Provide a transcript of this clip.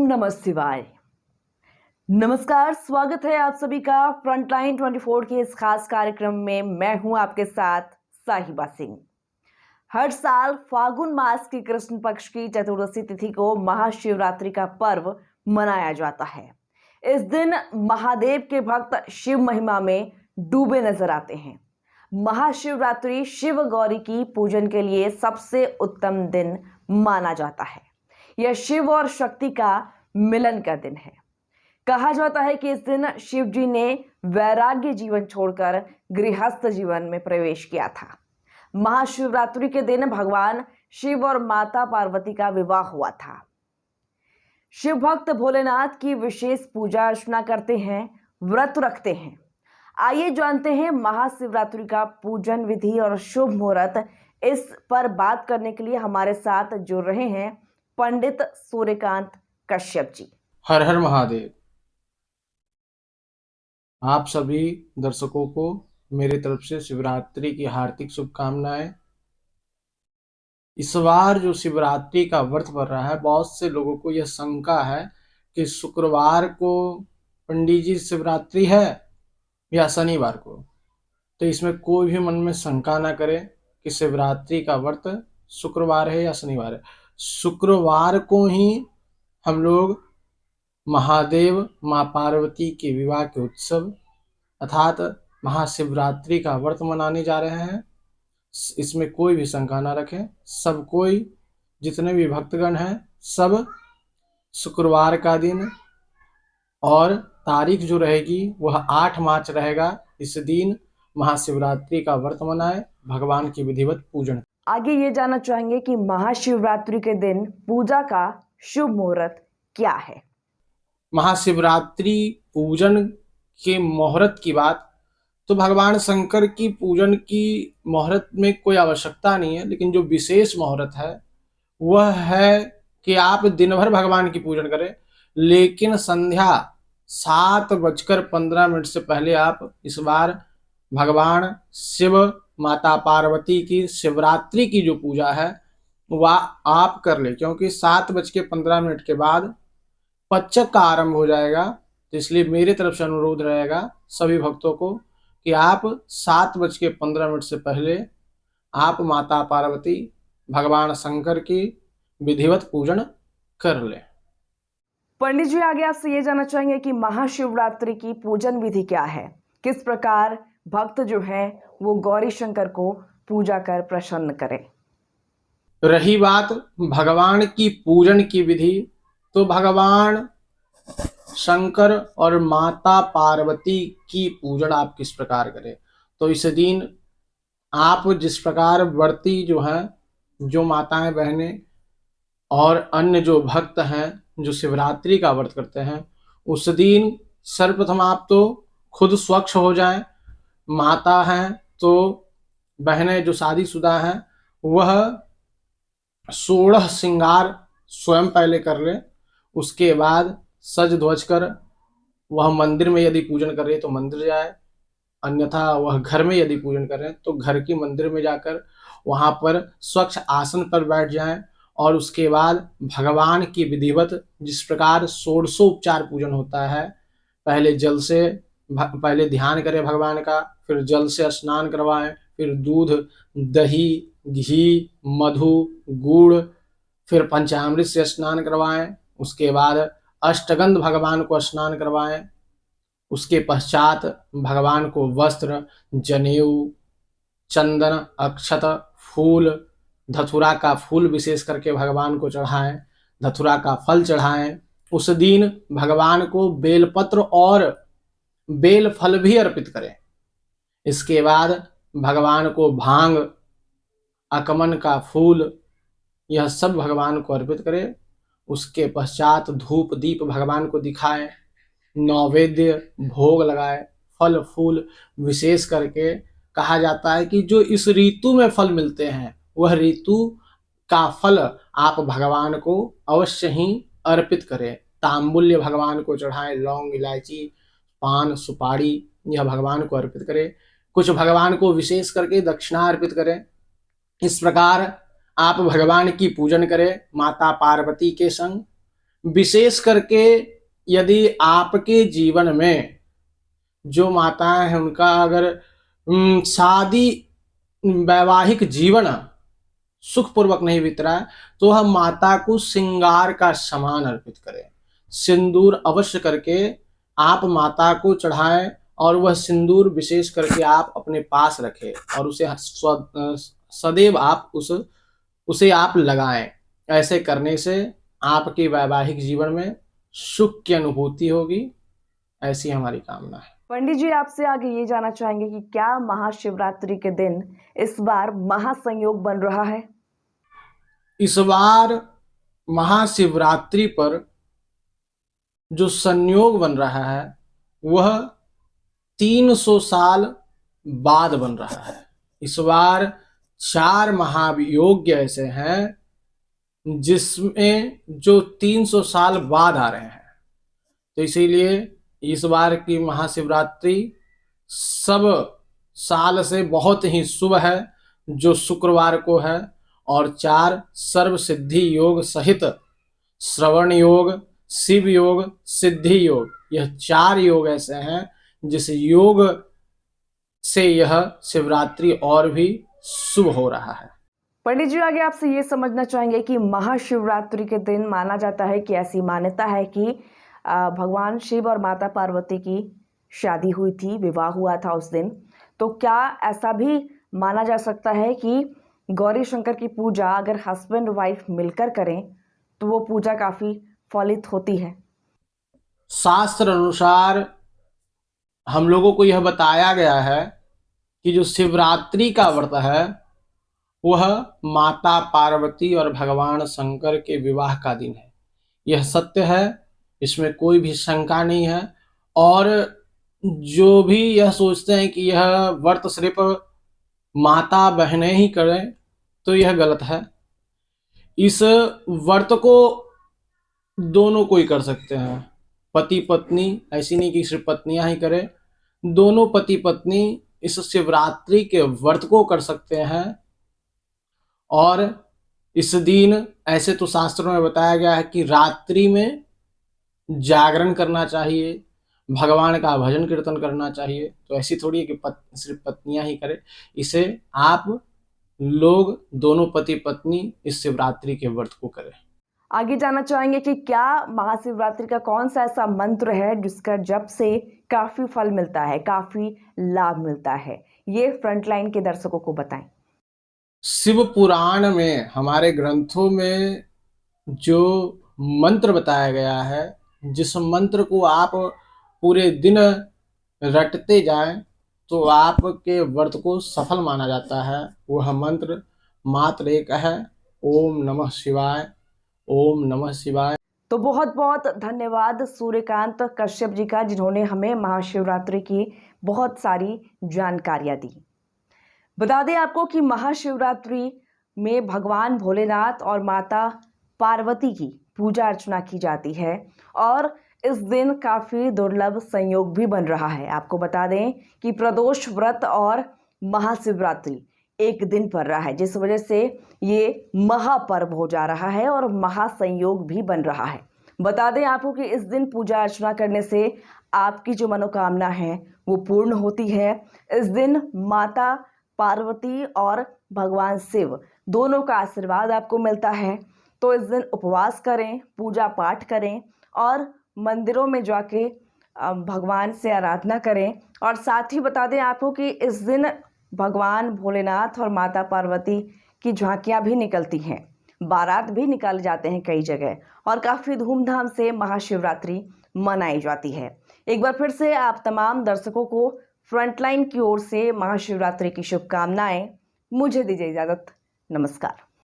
नमः शिवाय। नमस्कार, स्वागत है आप सभी का फ्रंटलाइन 24 के इस खास कार्यक्रम में। मैं हूं आपके साथ साहिबा सिंह। हर साल फागुन मास की कृष्ण पक्ष की चतुर्दशी तिथि को महाशिवरात्रि का पर्व मनाया जाता है। इस दिन महादेव के भक्त शिव महिमा में डूबे नजर आते हैं। महाशिवरात्रि शिव गौरी की पूजन के लिए सबसे उत्तम दिन माना जाता है। यह शिव और शक्ति का मिलन का दिन है। कहा जाता है कि इस दिन शिव जी ने वैराग्य जीवन छोड़कर गृहस्थ जीवन में प्रवेश किया था। महाशिवरात्रि के दिन भगवान शिव और माता पार्वती का विवाह हुआ था। शिव भक्त भोलेनाथ की विशेष पूजा अर्चना करते हैं, व्रत रखते हैं। आइए जानते हैं महाशिवरात्रि का पूजन विधि और शुभ मुहूर्त। इस पर बात करने के लिए हमारे साथ जुड़ रहे हैं पंडित सूर्यकांत कश्यप जी। हर हर महादेव। आप सभी दर्शकों को मेरी तरफ से शिवरात्रि की हार्दिक शुभकामनाएं। इस बार जो शिवरात्रि का व्रत पड़ रहा है, बहुत से लोगों को यह शंका है कि शुक्रवार को पंडित जी शिवरात्रि है या शनिवार को। तो इसमें कोई भी मन में शंका ना करे कि शिवरात्रि का व्रत शुक्रवार है या शनिवार है। शुक्रवार को ही हम लोग महादेव माँ पार्वती के विवाह के उत्सव अर्थात महाशिवरात्रि का व्रत मनाने जा रहे हैं। इसमें कोई भी शंका ना रखें। सब कोई, जितने भी भक्तगण हैं, सब शुक्रवार का दिन और तारीख जो रहेगी वह 8 मार्च रहेगा। इस दिन महाशिवरात्रि का व्रत मनाए, भगवान की विधिवत पूजन। आगे ये जानना चाहेंगे कि महाशिवरात्रि के दिन पूजा का शुभ मुहूर्त क्या है। महाशिवरात्रि पूजन के मुहूर्त की बात तो भगवान शंकर की पूजन की मुहूर्त में कोई आवश्यकता नहीं है, लेकिन जो विशेष मुहूर्त है वह है कि आप दिन भर भगवान की पूजन करें, लेकिन संध्या 7:15 से पहले आप इस बार भगवान शिव माता पार्वती की शिवरात्रि की जो पूजा है वह आप कर ले, क्योंकि 7:15 के बाद पच्चक का आरंभ हो जाएगा। तो इसलिए मेरे तरफ से अनुरोध रहेगा सभी भक्तों को कि आप 7:15 से पहले आप माता पार्वती भगवान शंकर की विधिवत पूजन कर ले। पंडित जी, आगे आपसे ये जानना चाहेंगे कि महाशिवरात्रि की पूजन विधि क्या है। किस प्रकार भक्त जो है वो गौरी शंकर को पूजा कर प्रसन्न करें। रही बात भगवान की पूजन की विधि, तो भगवान शंकर और माता पार्वती की पूजन आप किस प्रकार करें। तो इस दिन आप जिस प्रकार व्रती जो हैं, जो माताएं बहनें और अन्य जो भक्त हैं जो शिवरात्रि का व्रत करते हैं, उस दिन सर्वप्रथम आप तो खुद स्वच्छ हो जाएं। माता हैं तो बहनें जो शादीशुदा हैं वह 16 श्रृंगार स्वयं पहले कर लें। उसके बाद सज ध्वज कर वह मंदिर में यदि पूजन कर रहे तो मंदिर जाए, अन्यथा वह घर में यदि पूजन कर रहे हैं तो घर की मंदिर में जाकर वहां पर स्वच्छ आसन पर बैठ जाएं। और उसके बाद भगवान की विधिवत जिस प्रकार षोडशोपचार पूजन होता है, पहले जल से पहले ध्यान करें भगवान का, फिर जल से स्नान करवाएं, फिर दूध दही घी मधु गुड़, फिर पंचामृत से स्नान करवाएं। उसके बाद अष्टगंध भगवान को स्नान करवाएं। उसके पश्चात भगवान को वस्त्र जनेऊ चंदन अक्षत फूल धतूरा का फूल विशेष करके भगवान को चढ़ाएं, धतूरा का फल चढ़ाएं। उस दिन भगवान को बेलपत्र और बेल फल भी अर्पित करें। इसके बाद भगवान को भांग अकमन का फूल यह सब भगवान को अर्पित करें। उसके पश्चात धूप दीप भगवान को दिखाएं, नैवेद्य भोग लगाए, फल फूल विशेष करके कहा जाता है कि जो इस ऋतु में फल मिलते हैं वह ऋतु का फल आप भगवान को अवश्य ही अर्पित करें। तांबुल्य भगवान को चढ़ाएं, लौंग इलायची पान सुपारी यह भगवान को अर्पित करें। कुछ भगवान को विशेष करके दक्षिणा अर्पित करें। इस प्रकार आप भगवान की पूजन करें माता पार्वती के संग। विशेष करके यदि आपके जीवन में जो माताएं हैं उनका अगर शादी वैवाहिक जीवन सुखपूर्वक नहीं बीत रहा है, तो हम माता को श्रृंगार का सामान अर्पित करें। सिंदूर अवश्य करके आप माता को चढ़ाएं और वह सिंदूर विशेष करके आप अपने पास रखें और उसे सदैव आप उसे आप लगाएं। ऐसे करने से आपके वैवाहिक जीवन में सुख की अनुभूति होगी, ऐसी हमारी कामना है। पंडित जी, आपसे आगे ये जानना चाहेंगे कि क्या महाशिवरात्रि के दिन इस बार महासंयोग बन रहा है? इस बार महाशिवरात्रि पर जो संयोग बन रहा है वह 300 साल बाद बन रहा है। इस बार 4 महायोग ऐसे हैं जिसमें जो 300 साल बाद आ रहे हैं, तो इसीलिए इस बार की महाशिवरात्रि सब साल से बहुत ही शुभ है, जो शुक्रवार को है। और 4 सर्व सिद्धि योग सहित श्रवण योग, शिव योग, सिद्धि योग, यह 4 योग ऐसे हैं जिस योग से यह शिवरात्रि और भी शुभ हो रहा है। पंडित जी, आगे आपसे ये समझना चाहेंगे कि महाशिवरात्रि के दिन माना जाता है कि ऐसी मान्यता है कि भगवान शिव और माता पार्वती की शादी हुई थी, विवाह हुआ था उस दिन। तो क्या ऐसा भी माना जा सकता है कि गौरी शंकर की पूजा अगर हस्बैंड वाइफ मिलकर करें तो वो पूजा काफी फलित होती है? शास्त्र अनुसार हम लोगों को यह बताया गया है कि जो शिवरात्रि का व्रत है वह माता पार्वती और भगवान शंकर के विवाह का दिन है। यह सत्य है, इसमें कोई भी शंका नहीं है। और जो भी यह सोचते हैं कि यह व्रत सिर्फ माता बहनें ही करें तो यह गलत है। इस व्रत को दोनों कोई कर सकते हैं, पति पत्नी, ऐसी नहीं कि सिर्फ पत्नियां ही करें, दोनों पति पत्नी इस शिवरात्रि के व्रत को कर सकते हैं। और इस दिन ऐसे तो शास्त्रों में बताया गया है कि रात्रि में जागरण करना चाहिए, भगवान का भजन कीर्तन करना चाहिए। तो ऐसी थोड़ी है कि सिर्फ पत्नियां ही करें। इसे आप लोग दोनों पति पत्नी इस शिवरात्रि के व्रत को करें। आगे जानना चाहेंगे कि क्या महाशिवरात्रि का कौन सा ऐसा मंत्र है जिसका जप से काफी फल मिलता है, काफी लाभ मिलता है? ये फ्रंटलाइन के दर्शकों को बताएं। शिव पुराण में, हमारे ग्रंथों में जो मंत्र बताया गया है, जिस मंत्र को आप पूरे दिन रटते जाएं तो आपके व्रत को सफल माना जाता है। वह मंत्र मात्र एक है, ओम नमः शिवाय, ओम नमः शिवाय। तो बहुत बहुत धन्यवाद सूर्यकांत कश्यप जी का, जिन्होंने हमें महाशिवरात्रि की बहुत सारी जानकारियां दी। बता दें आपको कि महाशिवरात्रि में भगवान भोलेनाथ और माता पार्वती की पूजा अर्चना की जाती है और इस दिन काफ़ी दुर्लभ संयोग भी बन रहा है। आपको बता दें कि प्रदोष व्रत और महाशिवरात्रि एक दिन पर रहा है, जिस वजह से ये महापर्व हो जा रहा है और महासंयोग भी बन रहा है। बता दें आपको कि इस दिन पूजा अर्चना करने से आपकी जो मनोकामना है वो पूर्ण होती है। इस दिन माता पार्वती और भगवान शिव दोनों का आशीर्वाद आपको मिलता है। तो इस दिन उपवास करें, पूजा पाठ करें और मंदिरों में जाके भगवान से आराधना करें। और साथ ही बता दें आपको कि इस दिन भगवान भोलेनाथ और माता पार्वती की झांकियां भी निकलती हैं, बारात भी निकाले जाते हैं कई जगह और काफ़ी धूमधाम से महाशिवरात्रि मनाई जाती है। एक बार फिर से आप तमाम दर्शकों को फ्रंटलाइन की ओर से महाशिवरात्रि की शुभकामनाएं। मुझे दीजिए इजाज़त। नमस्कार।